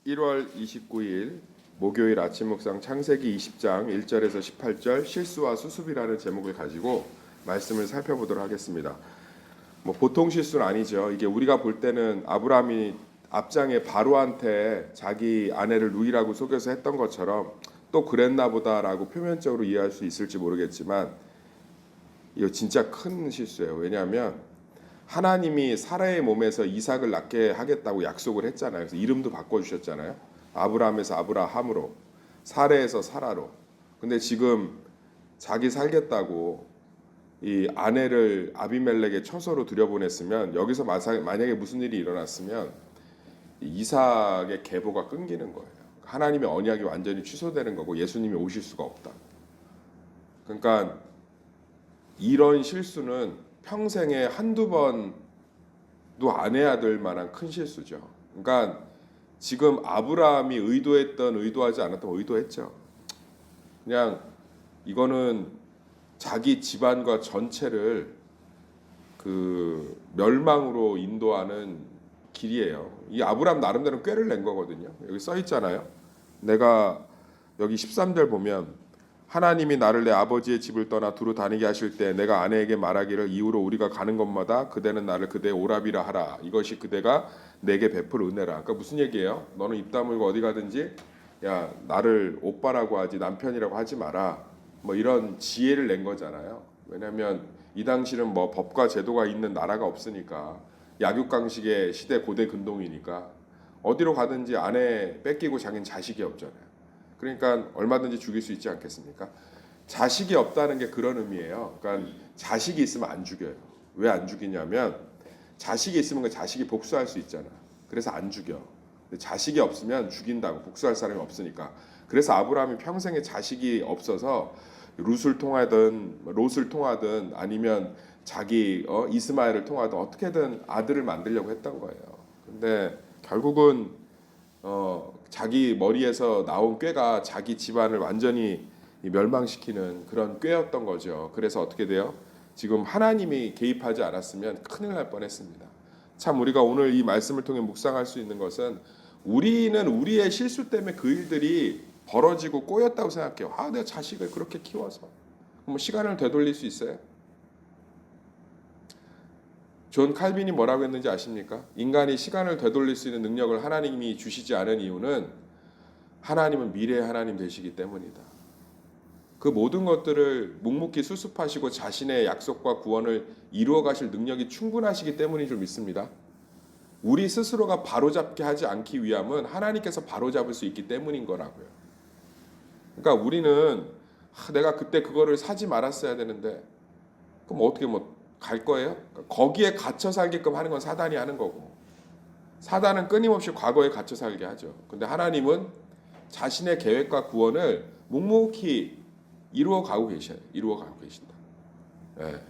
1월 29일 목요일 아침 묵상 창세기 20장 1절에서 18절 실수와 수습이라는 제목을 가지고 말씀을 살펴보도록 하겠습니다. 보통 실수는 아니죠. 이게 우리가 볼 때는 아브라함이 앞장에 바로한테 자기 아내를 루이라고 속여서 했던 것처럼 또 그랬나 보다라고 표면적으로 이해할 수 있을지 모르겠지만 이거 진짜 큰 실수예요. 왜냐하면 하나님이 사라의 몸에서 이삭을 낳게 하겠다고 약속을 했잖아요. 그래서 이름도 바꿔주셨잖아요. 아브라함에서 아브라함으로, 사레에서 사라로. 근데 지금 자기 살겠다고 이 아내를 아비멜렉의 처소로 들여보냈으면 여기서 만약에 무슨 일이 일어났으면 이삭의 계보가 끊기는 거예요. 하나님의 언약이 완전히 취소되는 거고 예수님이 오실 수가 없다. 그러니까 이런 실수는 평생에 한두 번도 안 해야 될 만한 큰 실수죠. 그러니까 지금 아브라함이 의도하지 않았던 의도했죠. 그냥 이거는 자기 집안과 전체를 그 멸망으로 인도하는 길이에요. 이 아브라함 나름대로 꾀를 낸 거거든요. 여기 써 있잖아요. 내가 여기 13절 보면 하나님이 나를 내 아버지의 집을 떠나 두루 다니게 하실 때 내가 아내에게 말하기를 이후로 우리가 가는 곳마다 그대는 나를 그대의 오라비라 하라. 이것이 그대가 내게 베풀 은혜라. 그러니까 무슨 얘기예요? 너는 입 다물고 어디 가든지 야 나를 오빠라고 하지 남편이라고 하지 마라. 이런 지혜를 낸 거잖아요. 왜냐하면 이 당시는 법과 제도가 있는 나라가 없으니까 약육강식의 시대 고대 근동이니까 어디로 가든지 아내 뺏기고 자기는 자식이 없잖아요. 그러니까 얼마든지 죽일 수 있지 않겠습니까? 자식이 없다는 게 그런 의미예요. 그러니까 자식이 있으면 안 죽여요. 왜 안 죽이냐면 자식이 있으면 그 자식이 복수할 수 있잖아. 그래서 안 죽여. 근데 자식이 없으면 죽인다고. 복수할 사람이 없으니까. 그래서 아브라함이 평생에 자식이 없어서 룻을 통하든 아니면 자기 이스마엘을 통하든 어떻게든 아들을 만들려고 했던 거예요. 근데 결국은 자기 머리에서 나온 꾀가 자기 집안을 완전히 멸망시키는 그런 꾀였던 거죠. 그래서 어떻게 돼요? 지금 하나님이 개입하지 않았으면 큰일 날 뻔했습니다. 참 우리가 오늘 이 말씀을 통해 묵상할 수 있는 것은 우리는 우리의 실수 때문에 그 일들이 벌어지고 꼬였다고 생각해요. 내가 자식을 그렇게 키워서 시간을 되돌릴 수 있어요? 존 칼빈이 뭐라고 했는지 아십니까? 인간이 시간을 되돌릴 수 있는 능력을 하나님이 주시지 않은 이유는 하나님은 미래의 하나님 되시기 때문이다. 그 모든 것들을 묵묵히 수습하시고 자신의 약속과 구원을 이루어 가실 능력이 충분하시기 때문인 줄 믿습니다. 우리 스스로가 바로잡게 하지 않기 위함은 하나님께서 바로잡을 수 있기 때문인 거라고요. 그러니까 우리는 내가 그때 그거를 사지 말았어야 되는데 그럼 어떻게 갈 거예요? 거기에 갇혀 살게끔 하는 건 사단이 하는 거고 사단은 끊임없이 과거에 갇혀 살게 하죠. 근데 하나님은 자신의 계획과 구원을 묵묵히 이루어가고 계신다.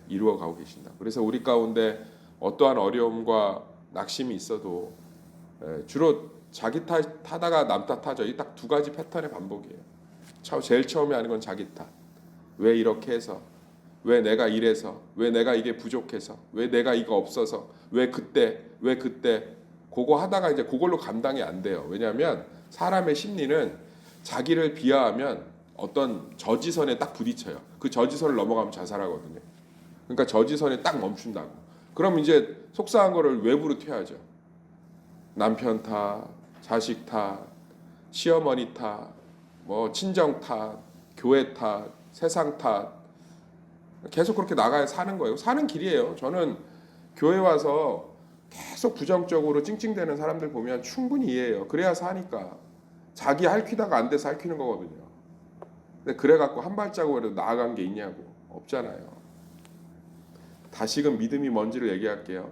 이루어가고 계신다. 그래서 우리 가운데 어떠한 어려움과 낙심이 있어도 주로 자기 탓하다가 남 탓하죠. 이 딱 두 가지 패턴의 반복이에요. 제일 처음에 하는 건 자기 탓. 왜 이렇게 해서? 왜 내가 이래서? 왜 내가 이게 부족해서? 왜 내가 이거 없어서? 왜 그때? 그거 하다가 이제 그걸로 감당이 안 돼요. 왜냐하면 사람의 심리는 자기를 비하하면 어떤 저지선에 딱 부딪혀요. 그 저지선을 넘어가면 자살하거든요. 그러니까 저지선에 딱 멈춘다고. 그럼 이제 속상한 거를 외부로 튀어야죠. 남편 탓, 자식 탓, 시어머니 탓, 친정 탓, 교회 탓, 세상 탓. 계속 그렇게 나가야 사는 거예요. 사는 길이에요. 저는 교회 와서 계속 부정적으로 찡찡대는 사람들 보면 충분히 이해해요. 그래야 사니까. 자기 핥히다가 안 돼서 핥히는 거거든요. 근데 그래갖고 한 발자국이라도 나아간 게 있냐고. 없잖아요. 다시금 믿음이 뭔지를 얘기할게요.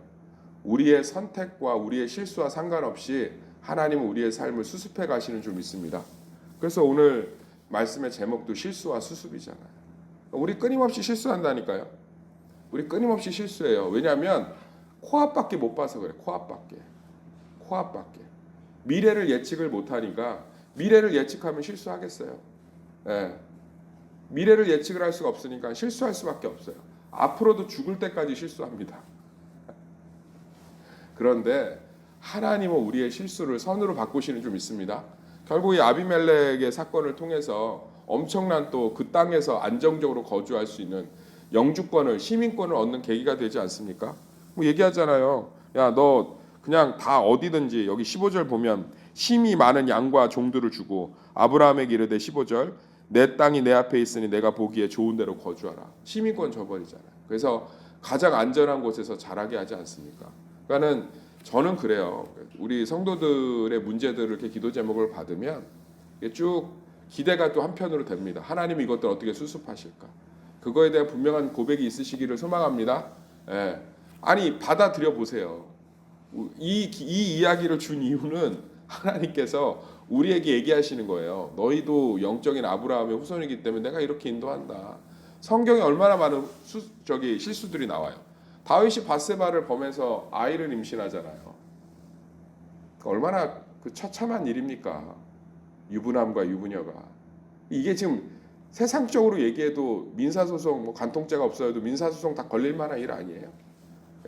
우리의 선택과 우리의 실수와 상관없이 하나님은 우리의 삶을 수습해 가시는 줄 믿습니다. 그래서 오늘 말씀의 제목도 실수와 수습이잖아요. 우리 끊임없이 실수한다니까요. 우리 끊임없이 실수해요. 왜냐하면 코앞밖에 못 봐서 그래. 코앞밖에. 미래를 예측을 못하니까 미래를 예측하면 실수하겠어요. 미래를 예측을 할 수가 없으니까 실수할 수밖에 없어요. 앞으로도 죽을 때까지 실수합니다. 그런데 하나님은 우리의 실수를 선으로 바꾸시는 좀 있습니다. 결국 이 아비멜렉의 사건을 통해서 엄청난 또 그 땅에서 안정적으로 거주할 수 있는 영주권을 시민권을 얻는 계기가 되지 않습니까? 뭐 얘기하잖아요. 야, 너 그냥 다 어디든지 여기 15절 보면 심히 많은 양과 종들을 주고 아브라함에게 이르되 15절 내 땅이 내 앞에 있으니 내가 보기에 좋은 데로 거주하라. 시민권 줘버리잖아요. 그래서 가장 안전한 곳에서 자라게 하지 않습니까? 그러니까는 저는 그래요. 우리 성도들의 문제들을 이렇게 기도 제목을 받으면 쭉 기대가 또 한편으로 됩니다. 하나님 이것들 어떻게 수습하실까? 그거에 대한 분명한 고백이 있으시기를 소망합니다. 예. 아니 받아들여 보세요. 이 이야기를 준 이유는 하나님께서 우리에게 얘기하시는 거예요. 너희도 영적인 아브라함의 후손이기 때문에 내가 이렇게 인도한다. 성경에 얼마나 많은 실수들이 나와요. 다윗이 밧세바를 범해서 아이를 임신하잖아요. 얼마나 그 처참한 일입니까? 유부남과 유부녀가. 이게 지금 세상적으로 얘기해도 민사소송 뭐 간통죄가 없어도 민사소송 다 걸릴 만한 일 아니에요?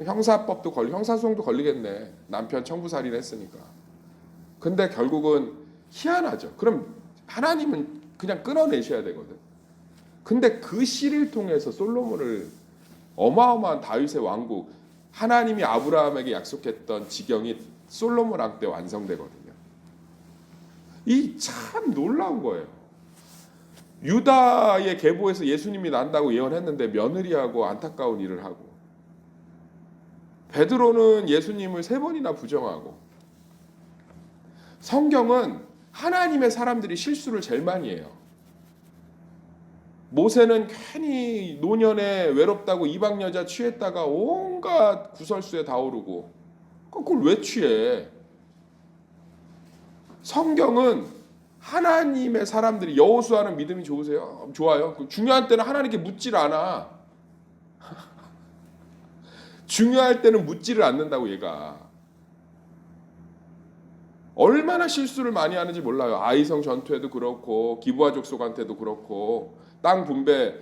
형사법도 형사소송도 걸리겠네. 남편 청부살인 했으니까. 근데 결국은 희한하죠. 그럼 하나님은 그냥 끊어내셔야 되거든. 근데 그 씨를 통해서 솔로몬을 어마어마한 다윗의 왕국, 하나님이 아브라함에게 약속했던 지경이 솔로몬 왕 때 완성되거든요. 이 참 놀라운 거예요. 유다의 계보에서 예수님이 난다고 예언했는데 며느리하고 안타까운 일을 하고, 베드로는 예수님을 3번이나 부정하고, 성경은 하나님의 사람들이 실수를 제일 많이 해요. 모세는 괜히 노년에 외롭다고 이방 여자 취했다가 온갖 구설수에 다 오르고, 그걸 왜 취해? 성경은 하나님의 사람들이, 여호수아는 믿음이 좋으세요? 좋아요. 중요한 때는 하나님께 묻지를 않아. 중요할 때는 묻지를 않는다고. 얘가 얼마나 실수를 많이 하는지 몰라요. 아이성 전투에도 그렇고 기브아 족속한테도 그렇고 땅 분배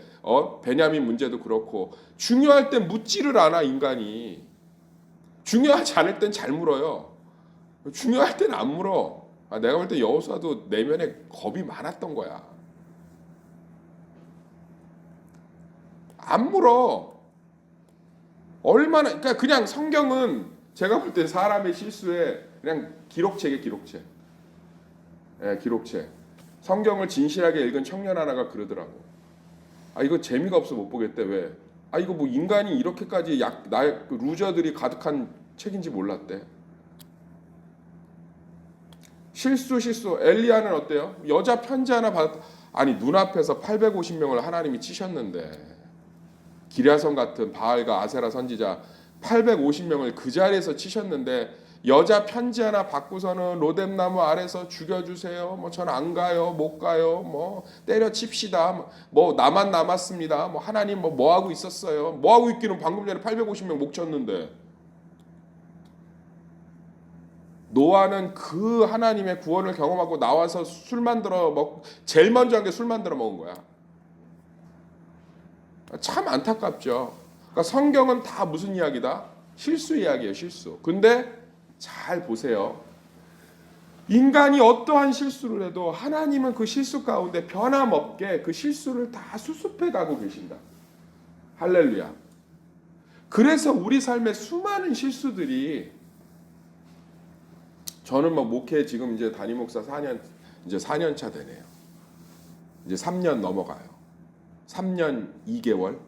베냐민 문제도 그렇고, 중요할 땐 묻지를 않아. 인간이 중요하지 않을 땐 잘 물어요. 중요할 때는 안 물어. 내가 볼 때 여호수아도 내면에 겁이 많았던 거야. 안 물어. 얼마나, 그러니까 그냥 성경은 제가 볼 때 사람의 실수에 그냥 기록책이에요. 기록책. 예, 기록책. 성경을 진실하게 읽은 청년 하나가 그러더라고. 이거 재미가 없어 못 보겠대. 왜? 이거 뭐 인간이 이렇게까지 그 루저들이 가득한 책인지 몰랐대. 실수. 엘리야는 어때요? 여자 편지 하나 받았다. 아니 눈앞에서 850명을 하나님이 치셨는데, 기랴성 같은 바알과 아세라 선지자 850명을 그 자리에서 치셨는데, 여자 편지 하나 받고서는 로뎀나무 아래서 죽여주세요. 뭐 전 안 가요, 못 가요. 뭐 때려칩시다. 뭐 나만 남았습니다. 뭐 하나님 뭐 하고 있었어요? 뭐 하고 있기는 방금 전에 850명 목 쳤는데. 노아는 그 하나님의 구원을 경험하고 나와서 술 만들어 제일 먼저 한 게 술 만들어 먹은 거야. 참 안타깝죠. 그러니까 성경은 다 무슨 이야기다? 실수 이야기예요, 실수. 근데 잘 보세요. 인간이 어떠한 실수를 해도 하나님은 그 실수 가운데 변함없게 그 실수를 다 수습해 가고 계신다. 할렐루야. 그래서 우리 삶의 수많은 실수들이, 저는 뭐 목회 지금 이제 담임 목사 4년 차 되네요. 이제 3년 넘어가요. 3년 2개월.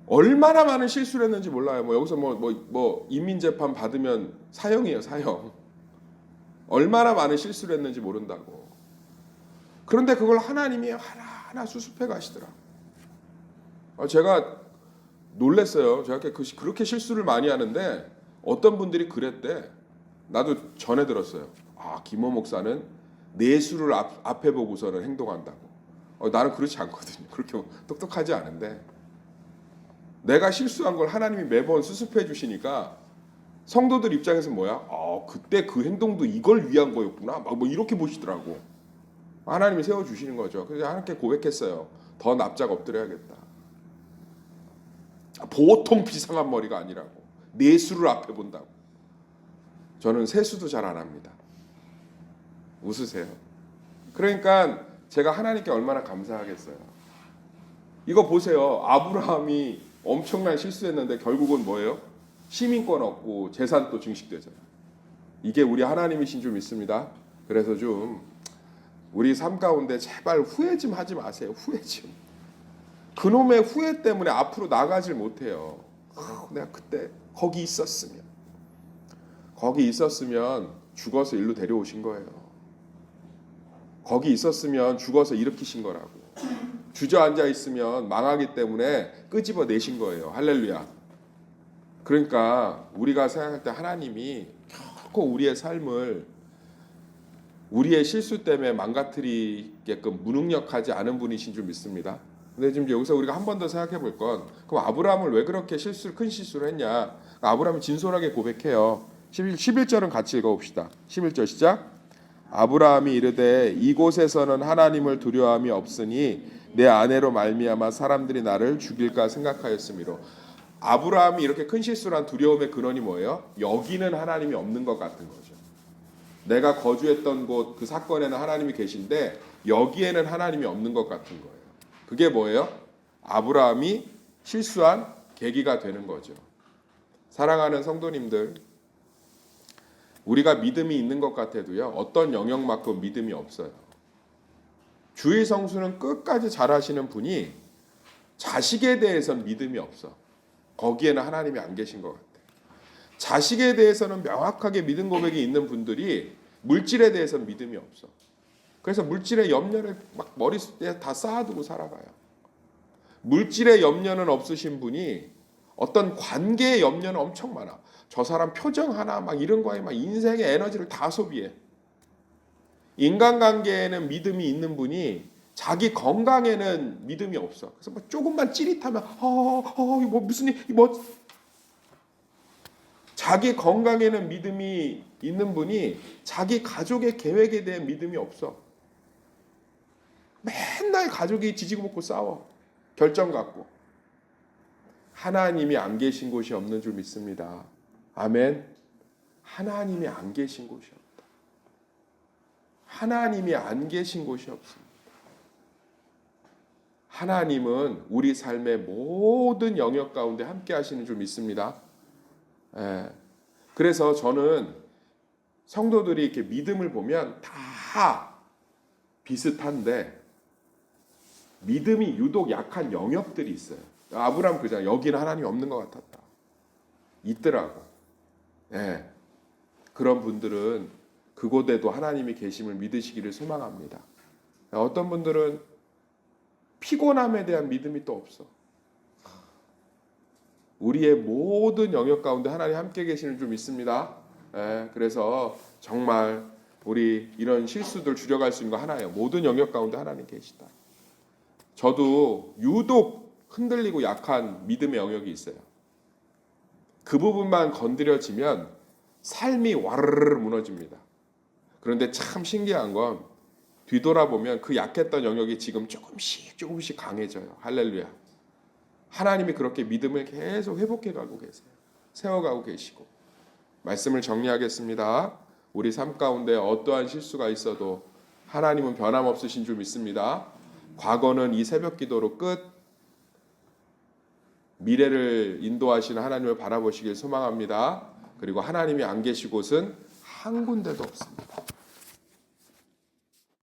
얼마나 많은 실수를 했는지 몰라요. 뭐 여기서 뭐 인민재판 받으면 사형이에요, 사형. 얼마나 많은 실수를 했는지 모른다고. 그런데 그걸 하나님이 하나하나 수습해 가시더라. 제가 놀랐어요. 제가 그렇게 실수를 많이 하는데 어떤 분들이 그랬대. 나도 전해 들었어요. 김호 목사는 내수를 앞에 보고서는 행동한다고. 나는 그렇지 않거든요. 그렇게 똑똑하지 않은데, 내가 실수한 걸 하나님이 매번 수습해 주시니까 성도들 입장에서 뭐야? 그때 그 행동도 이걸 위한 거였구나. 뭐 이렇게 보시더라고. 하나님이 세워 주시는 거죠. 그래서 하나님께 고백했어요. 더 납작 엎드려야겠다. 보통 비상한 머리가 아니라고. 내수를 앞에 본다고. 저는 세수도 잘 안 합니다. 웃으세요. 그러니까 제가 하나님께 얼마나 감사하겠어요. 이거 보세요. 아브라함이 엄청난 실수했는데 결국은 뭐예요? 시민권 얻고 재산 또 증식되잖아요. 이게 우리 하나님이신 줄 믿습니다. 그래서 좀 우리 삶 가운데 제발 후회 좀 하지 마세요. 후회 좀. 그놈의 후회 때문에 앞으로 나가질 못해요. 내가 그때 거기 있었으면 죽어서 일로 데려오신 거예요. 거기 있었으면 죽어서 일으키신 거라고. 주저앉아 있으면 망하기 때문에 끄집어 내신 거예요. 할렐루야. 그러니까 우리가 생각할 때 하나님이 결코 우리의 삶을 우리의 실수 때문에 망가뜨리게끔 무능력하지 않은 분이신 줄 믿습니다. 근데 지금 여기서 우리가 한 번 더 생각해 볼 건, 그럼 아브라함을 왜 그렇게 큰 실수를 했냐? 아브라함이 진솔하게 고백해요. 11절은 같이 읽어봅시다. 11절 시작. 아브라함이 이르되 이곳에서는 하나님을 두려움이 없으니 내 아내로 말미암아 사람들이 나를 죽일까 생각하였으므로. 아브라함이 이렇게 큰 실수를 한 두려움의 근원이 뭐예요? 여기는 하나님이 없는 것 같은 거죠. 내가 거주했던 곳 그 사건에는 하나님이 계신데 여기에는 하나님이 없는 것 같은 거예요. 그게 뭐예요? 아브라함이 실수한 계기가 되는 거죠. 사랑하는 성도님들, 우리가 믿음이 있는 것 같아도요, 어떤 영역만큼 믿음이 없어요. 주의 성수는 끝까지 잘하시는 분이 자식에 대해서는 믿음이 없어. 거기에는 하나님이 안 계신 것 같아요. 자식에 대해서는 명확하게 믿음 고백이 있는 분들이 물질에 대해서는 믿음이 없어. 그래서 물질의 염려를 막 머릿속에 다 쌓아두고 살아가요. 물질의 염려는 없으신 분이 어떤 관계의 염려는 엄청 많아. 저 사람 표정 하나 막 이런 거에 막 인생의 에너지를 다 소비해. 인간관계에는 믿음이 있는 분이 자기 건강에는 믿음이 없어. 그래서 뭐 조금만 찌릿하면 이거 무슨 일, 뭐 자기 건강에는 믿음이 있는 분이 자기 가족의 계획에 대한 믿음이 없어. 맨날 가족이 지지고 볶고 싸워. 결정 갖고. 하나님이 안 계신 곳이 없는 줄 믿습니다. 아멘. 하나님이 안 계신 곳이 없다. 하나님이 안 계신 곳이 없습니다. 하나님은 우리 삶의 모든 영역 가운데 함께 하시는 줄 믿습니다. 그래서 저는 성도들이 이렇게 믿음을 보면 다 비슷한데 믿음이 유독 약한 영역들이 있어요. 아브라함 그잖아. 여기는 하나님이 없는 것 같았다. 있더라고. 그런 분들은 그곳에도 하나님이 계심을 믿으시기를 소망합니다. 어떤 분들은 피곤함에 대한 믿음이 또 없어. 우리의 모든 영역 가운데 하나님 함께 계시는 줄 믿습니다. 그래서 정말 우리 이런 실수들 줄여갈 수 있는 거 하나예요. 모든 영역 가운데 하나님 계시다. 저도 유독 흔들리고 약한 믿음의 영역이 있어요. 그 부분만 건드려지면 삶이 와르르 무너집니다. 그런데 참 신기한 건 뒤돌아보면 그 약했던 영역이 지금 조금씩 강해져요. 할렐루야. 하나님이 그렇게 믿음을 계속 회복해가고 계세요. 세워가고 계시고. 말씀을 정리하겠습니다. 우리 삶 가운데 어떠한 실수가 있어도 하나님은 변함없으신 줄 믿습니다. 과거는 이 새벽 기도로 끝. 미래를 인도하시는 하나님을 바라보시길 소망합니다. 그리고 하나님이 안 계신 곳은 한 군데도 없습니다.